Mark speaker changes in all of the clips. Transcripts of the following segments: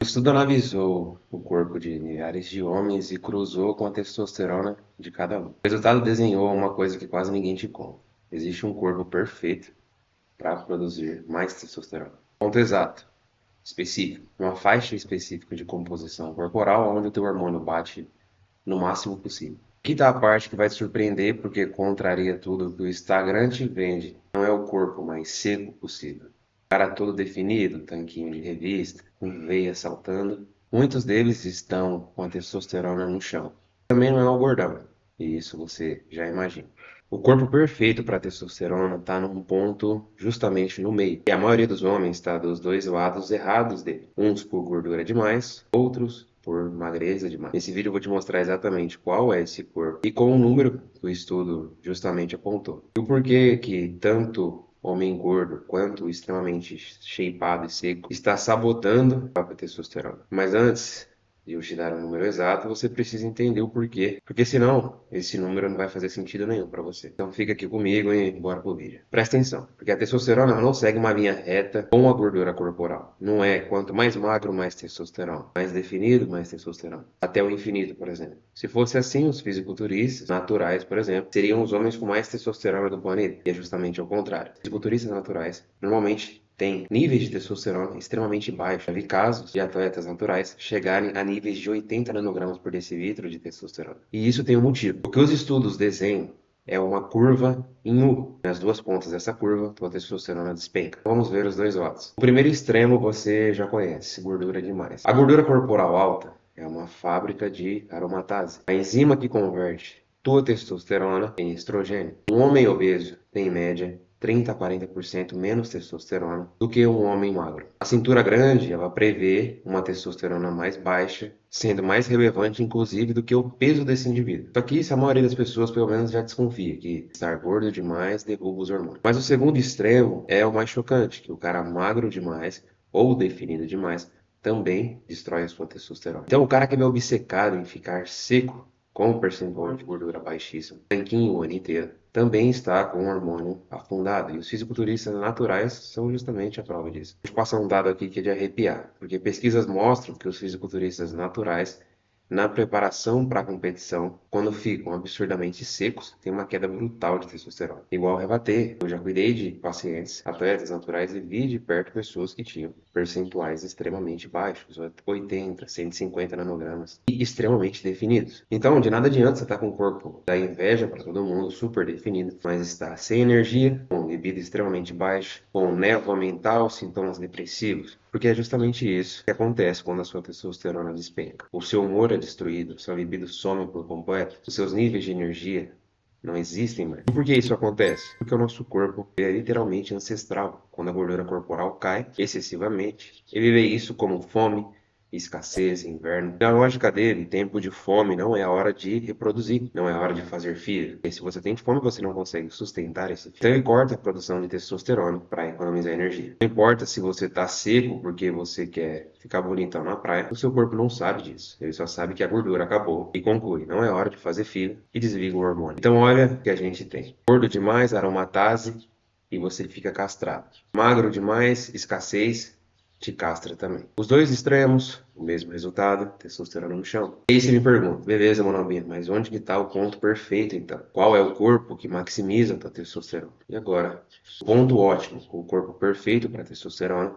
Speaker 1: O estudo analisou o corpo de milhares de homens e cruzou com a testosterona de cada um. O resultado desenhou uma coisa que quase ninguém te conta. Existe um corpo perfeito para produzir mais testosterona. Ponto exato, específico, uma faixa específica de composição corporal onde o teu hormônio bate no máximo possível. Aqui tá a parte que vai te surpreender porque contraria tudo que o Instagram te vende. Não é o corpo mais seco possível. Cara todo definido, tanquinho de revista, com veia saltando. Muitos deles estão com a testosterona no chão. Também não é o gordão, e isso você já imagina. O corpo perfeito para testosterona está num ponto justamente no meio. E a maioria dos homens está dos dois lados errados dele. Uns por gordura demais, outros por magreza demais. Nesse vídeo eu vou te mostrar exatamente qual é esse corpo e qual o número que o estudo justamente apontou. E o porquê que tanto homem gordo quanto extremamente shapeado e seco está sabotando a própria testosterona. Mas antes de eu te dar um número exato, você precisa entender o porquê. Porque senão, esse número não vai fazer sentido nenhum para você. Então fica aqui comigo e bora pro vídeo. Presta atenção, porque a testosterona ela não segue uma linha reta com a gordura corporal. Não é quanto mais magro, mais testosterona. Mais definido, mais testosterona. Até o infinito, por exemplo. Se fosse assim, os fisiculturistas naturais, por exemplo, seriam os homens com mais testosterona do planeta. E é justamente ao contrário. Fisiculturistas naturais, normalmente, tem níveis de testosterona extremamente baixos. Já vi casos de atletas naturais chegarem a níveis de 80 nanogramas por decilitro de testosterona. E isso tem um motivo. O que os estudos desenham é uma curva em U. Nas duas pontas dessa curva, a testosterona despenca. Vamos ver os dois lados. O primeiro extremo você já conhece, gordura demais. A gordura corporal alta é uma fábrica de aromatase. A enzima que converte tua testosterona em estrogênio. Um homem obeso tem em média 30 a 40% menos testosterona do que um homem magro. A cintura grande, ela prevê uma testosterona mais baixa, sendo mais relevante inclusive do que o peso desse indivíduo. Só que isso a maioria das pessoas pelo menos já desconfia, que estar gordo demais derruba os hormônios. Mas o segundo extremo é o mais chocante, que o cara magro demais ou definido demais também destrói a sua testosterona. Então o cara que é obcecado em ficar seco com um percentual de gordura baixíssimo, tanquinho o ano inteiro, também está com o hormônio afundado. E os fisiculturistas naturais são justamente a prova disso. Vou te passar um dado aqui que é de arrepiar, porque pesquisas mostram que os fisiculturistas naturais, na preparação para a competição, quando ficam absurdamente secos, tem uma queda brutal de testosterona. Igual rebater, eu já cuidei de pacientes, atletas naturais e vi de perto pessoas que tinham percentuais extremamente baixos, 80, 150 nanogramas, e extremamente definidos. Então, de nada adianta você estar com o corpo da inveja para todo mundo, super definido, mas está sem energia, com libido extremamente baixo, com névoa mental, sintomas depressivos. Porque é justamente isso que acontece quando a sua testosterona despenca. O seu humor é destruído, sua libido some por completo, os seus níveis de energia não existem mais. E por que isso acontece? Porque o nosso corpo é literalmente ancestral. Quando a gordura corporal cai excessivamente, ele vê isso como fome, escassez, inverno. Na lógica dele, tempo de fome não é a hora de reproduzir, não é a hora de fazer filho. Porque se você tem fome, você não consegue sustentar esse filho. Então ele corta a produção de testosterona para economizar energia. Não importa se você está seco porque você quer ficar bonitão na praia, o seu corpo não sabe disso. Ele só sabe que a gordura acabou e conclui, não é hora de fazer filho e desliga o hormônio. Então olha o que a gente tem. Gordo demais, aromatase e você fica castrado. Magro demais, escassez, te castra também. Os dois extremos, o mesmo resultado, testosterona no chão. E aí você me pergunta, beleza, Monalbino, mas onde que está o ponto perfeito então? Qual é o corpo que maximiza a tua testosterona? E agora, o ponto ótimo, o corpo perfeito para testosterona,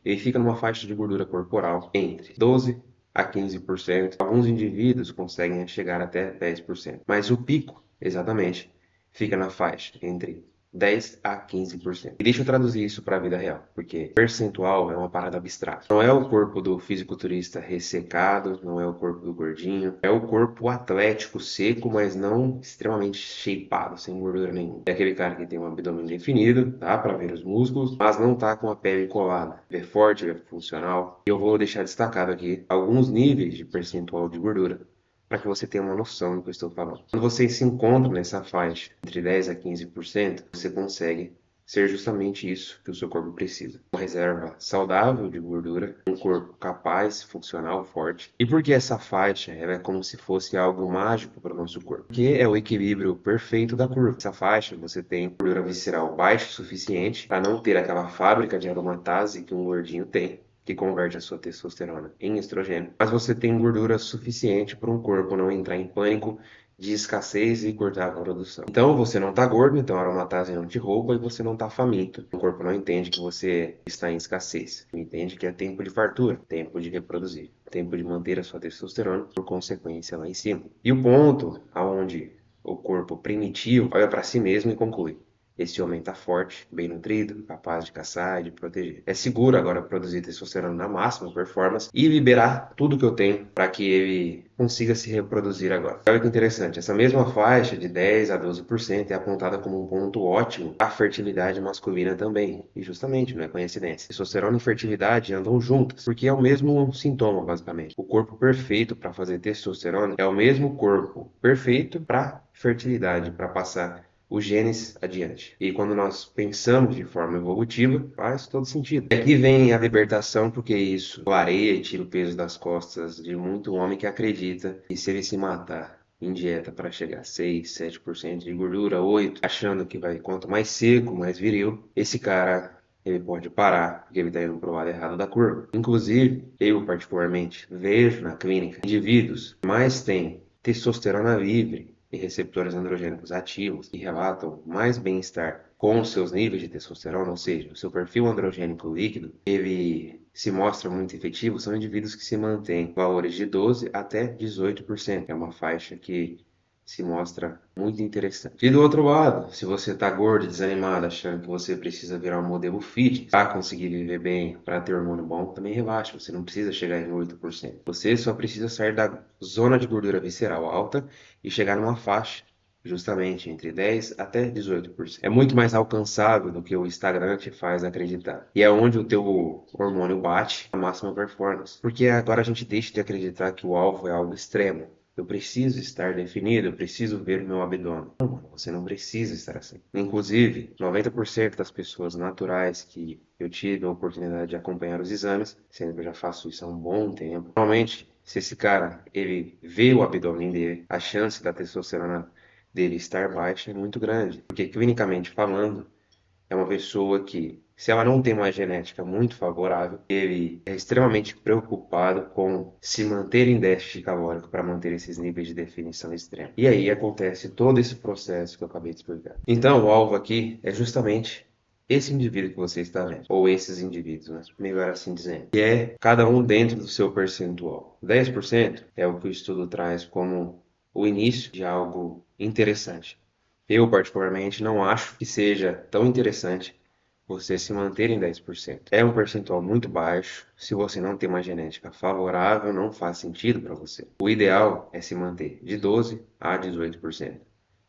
Speaker 1: ele fica numa faixa de gordura corporal entre 12 a 15%. Alguns indivíduos conseguem chegar até 10%. Mas o pico, exatamente, fica na faixa entre 10 a 15%. E deixa eu traduzir isso para a vida real, porque percentual é uma parada abstrata. Não é o corpo do fisiculturista ressecado, não é o corpo do gordinho, é o corpo atlético, seco, mas não extremamente shapeado, sem gordura nenhuma. É aquele cara que tem um abdômen definido, dá para ver os músculos, mas não tá com a pele colada. É forte, é funcional. E eu vou deixar destacado aqui alguns níveis de percentual de gordura para que você tenha uma noção do que eu estou falando. Quando você se encontra nessa faixa entre 10 a 15%, você consegue ser justamente isso que o seu corpo precisa. Uma reserva saudável de gordura, um corpo capaz, funcional, forte. E por que essa faixa ela é como se fosse algo mágico para o nosso corpo? Porque é o equilíbrio perfeito da curva. Essa faixa você tem gordura visceral baixa o suficiente para não ter aquela fábrica de aromatase que um gordinho tem, que converte a sua testosterona em estrogênio, mas você tem gordura suficiente para um corpo não entrar em pânico de escassez e cortar a produção. Então você não está gordo, então a aromatase não te rouba e você não está faminto. O corpo não entende que você está em escassez. Entende que é tempo de fartura, tempo de reproduzir, tempo de manter a sua testosterona, por consequência lá em cima. E o ponto aonde o corpo primitivo olha para si mesmo e conclui: esse homem está forte, bem nutrido, capaz de caçar e de proteger. É seguro agora produzir testosterona na máxima performance e liberar tudo que eu tenho para que ele consiga se reproduzir agora. Olha que interessante, essa mesma faixa de 10 a 12% é apontada como um ponto ótimo à fertilidade masculina também. E justamente, não é coincidência. Testosterona e fertilidade andam juntas, porque é o mesmo sintoma, basicamente. O corpo perfeito para fazer testosterona é o mesmo corpo perfeito para fertilidade, para passar os genes adiante. E quando nós pensamos de forma evolutiva, faz todo sentido. E aqui vem a libertação, porque isso clareia e tira o peso das costas de muito homem que acredita que se ele se matar em dieta para chegar a 6, 7% de gordura, 8%, achando que vai quanto mais seco, mais viril, esse cara ele pode parar, porque ele está indo para o lado errado da curva. Inclusive, eu particularmente vejo na clínica indivíduos que mais têm testosterona livre e receptores androgênicos ativos que relatam mais bem-estar com os seus níveis de testosterona, ou seja, o seu perfil androgênico líquido, ele se mostra muito efetivo, são indivíduos que se mantêm valores de 12 até 18%. É uma faixa que se mostra muito interessante. E do outro lado, se você está gordo, desanimado, achando que você precisa virar um modelo fit para conseguir viver bem, para ter hormônio bom, também relaxa, você não precisa chegar em 8%. Você só precisa sair da zona de gordura visceral alta e chegar numa faixa justamente entre 10 até 18%. É muito mais alcançável do que o Instagram te faz acreditar. E é onde o teu hormônio bate a máxima performance. Porque agora a gente deixa de acreditar que o alvo é algo extremo. Eu preciso estar definido, eu preciso ver o meu abdômen. Não, mano, você não precisa estar assim. Inclusive, 90% das pessoas naturais que eu tive a oportunidade de acompanhar os exames, sendo que eu já faço isso há um bom tempo. Normalmente, se esse cara ele vê o abdômen dele, a chance da testosterona dele estar baixa é muito grande. Porque, clinicamente falando, é uma pessoa que, se ela não tem uma genética muito favorável, ele é extremamente preocupado com se manter em déficit calórico para manter esses níveis de definição extrema. E aí acontece todo esse processo que eu acabei de explicar. Então, o alvo aqui é justamente esse indivíduo que você está vendo, ou esses indivíduos, né? Melhor assim dizendo, que é cada um dentro do seu percentual. 10% é o que o estudo traz como o início de algo interessante. Eu, particularmente, não acho que seja tão interessante você se manter em 10%. É um percentual muito baixo. Se você não tem uma genética favorável, não faz sentido para você. O ideal é se manter de 12 a 18%,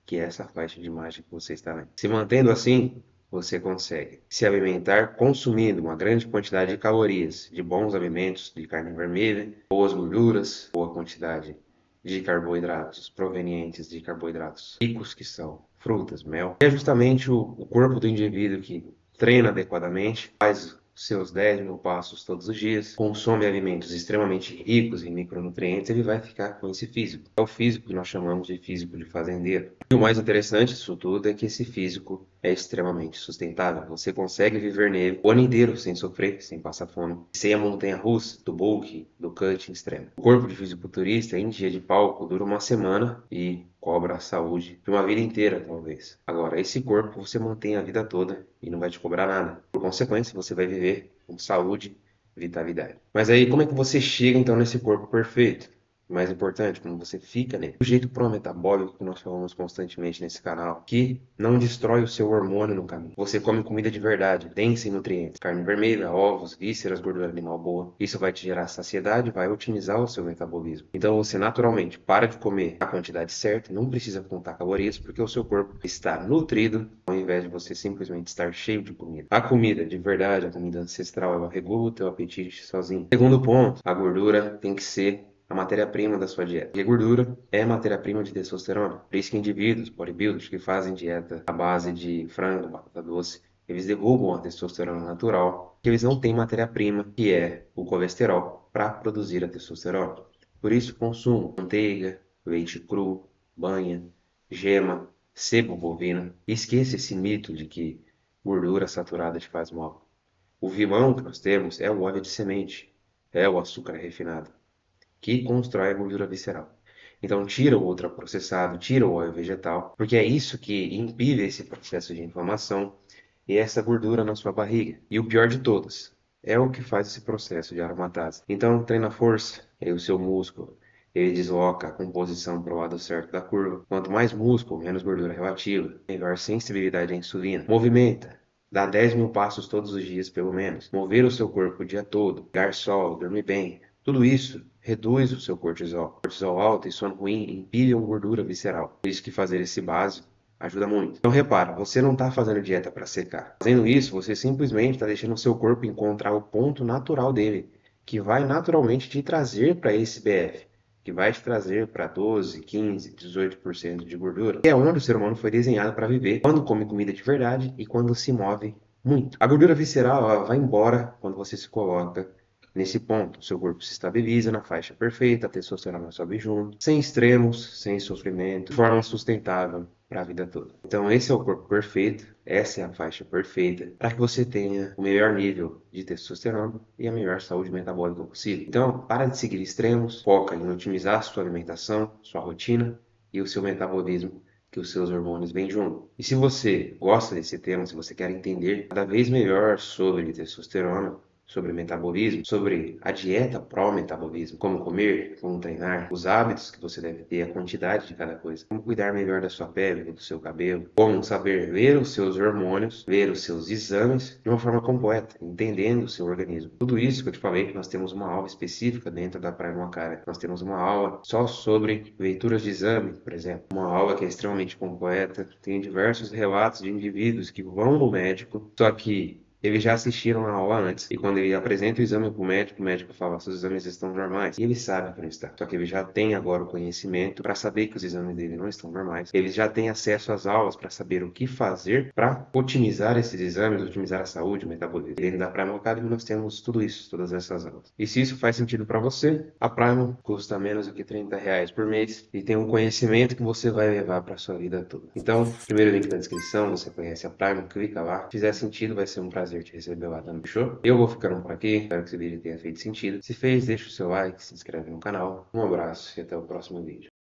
Speaker 1: que é essa faixa de imagem que você está vendo. Se mantendo assim, você consegue se alimentar consumindo uma grande quantidade de calorias, de bons alimentos, de carne vermelha, boas gorduras, boa quantidade de carboidratos provenientes de carboidratos ricos que são frutas, mel. É justamente o corpo do indivíduo que treina adequadamente, faz seus 10.000 passos todos os dias, consome alimentos extremamente ricos em micronutrientes, ele vai ficar com esse físico. É o físico que nós chamamos de físico de fazendeiro. E o mais interessante disso tudo é que esse físico é extremamente sustentável. Você consegue viver nele o ano inteiro sem sofrer, sem passar fome, sem a montanha-russa do bulk, do cutting extremo. O corpo de fisiculturista em dia de palco dura uma semana e cobra a saúde de uma vida inteira, talvez. Agora, esse corpo você mantém a vida toda e não vai te cobrar nada. Por consequência, você vai viver com saúde e vitalidade. Mas aí, como é que você chega então nesse corpo perfeito? Mais importante, como você fica nele. O jeito pró-metabólico que nós falamos constantemente nesse canal, que não destrói o seu hormônio no caminho. Você come comida de verdade, densa em nutrientes. Carne vermelha, ovos, vísceras, gordura animal boa. Isso vai te gerar saciedade, vai otimizar o seu metabolismo. Então você naturalmente para de comer a quantidade certa, não precisa contar calorias, porque o seu corpo está nutrido, ao invés de você simplesmente estar cheio de comida. A comida de verdade, a comida ancestral, ela regula o teu apetite sozinho. Segundo ponto, a gordura tem que ser a matéria-prima da sua dieta. E a gordura é matéria-prima de testosterona. Por isso que indivíduos, bodybuilders, que fazem dieta à base de frango, batata doce, eles derrubam a testosterona natural, porque eles não têm matéria-prima, que é o colesterol, para produzir a testosterona. Por isso, consumo manteiga, leite cru, banha, gema, sebo bovino. E esqueça esse mito de que gordura saturada te faz mal. O vilão que nós temos é o óleo de semente, é o açúcar refinado, que constrói a gordura visceral. Então tira o ultraprocessado, tira o óleo vegetal, porque é isso que impede esse processo de inflamação e essa gordura na sua barriga. E o pior de todas, é o que faz esse processo de aromatase. Então treina força, aí o seu músculo, ele desloca a composição para o lado certo da curva. Quanto mais músculo, menos gordura relativa, melhor sensibilidade à insulina. Movimenta. Dá 10.000 passos todos os dias, pelo menos. Mover o seu corpo o dia todo. Pegar sol, dormir bem. Tudo isso reduz o seu cortisol. Cortisol alto e sono ruim empilham gordura visceral. Por isso que fazer esse básico ajuda muito. Então repara, você não está fazendo dieta para secar. Fazendo isso, você simplesmente está deixando o seu corpo encontrar o ponto natural dele, que vai naturalmente te trazer para esse BF, que vai te trazer para 12, 15, 18% de gordura. É onde o ser humano foi desenhado para viver, quando come comida de verdade e quando se move muito. A gordura visceral ela vai embora quando você se coloca nesse ponto. O seu corpo se estabiliza na faixa perfeita, a testosterona sobe junto, sem extremos, sem sofrimento, de forma sustentável para a vida toda. Então esse é o corpo perfeito, essa é a faixa perfeita para que você tenha o melhor nível de testosterona e a melhor saúde metabólica possível. Então para de seguir extremos, foca em otimizar a sua alimentação, sua rotina e o seu metabolismo, que os seus hormônios vêm junto. E se você gosta desse tema, se você quer entender cada vez melhor sobre testosterona, sobre metabolismo, sobre a dieta pró-metabolismo, como comer, como treinar, os hábitos que você deve ter, a quantidade de cada coisa, como cuidar melhor da sua pele, do seu cabelo, como saber ler os seus hormônios, ver os seus exames de uma forma completa, entendendo o seu organismo. Tudo isso que eu te falei, nós temos uma aula específica dentro da Prime Academy. Nós temos uma aula só sobre leituras de exame, por exemplo, uma aula que é extremamente completa, tem diversos relatos de indivíduos que vão no médico, só que eles já assistiram a aula antes. E quando ele apresenta o exame para o médico fala: seus exames estão normais. E ele sabe que não está. Só que ele já tem agora o conhecimento para saber que os exames dele não estão normais. Ele já tem acesso às aulas para saber o que fazer para otimizar esses exames, otimizar a saúde, o metabolismo. Dentro da Primal Academy nós temos tudo isso, todas essas aulas. E se isso faz sentido para você, a Primal custa menos do que R$ 30 por mês e tem um conhecimento que você vai levar para sua vida toda. Então, primeiro link na descrição, você conhece a Primal, clica lá. Se fizer sentido, vai ser um prazer te receber lá também, fechou? Eu vou ficando por aqui, espero que esse vídeo tenha feito sentido. Se fez, deixa o seu like, se inscreve no canal. Um abraço e até o próximo vídeo.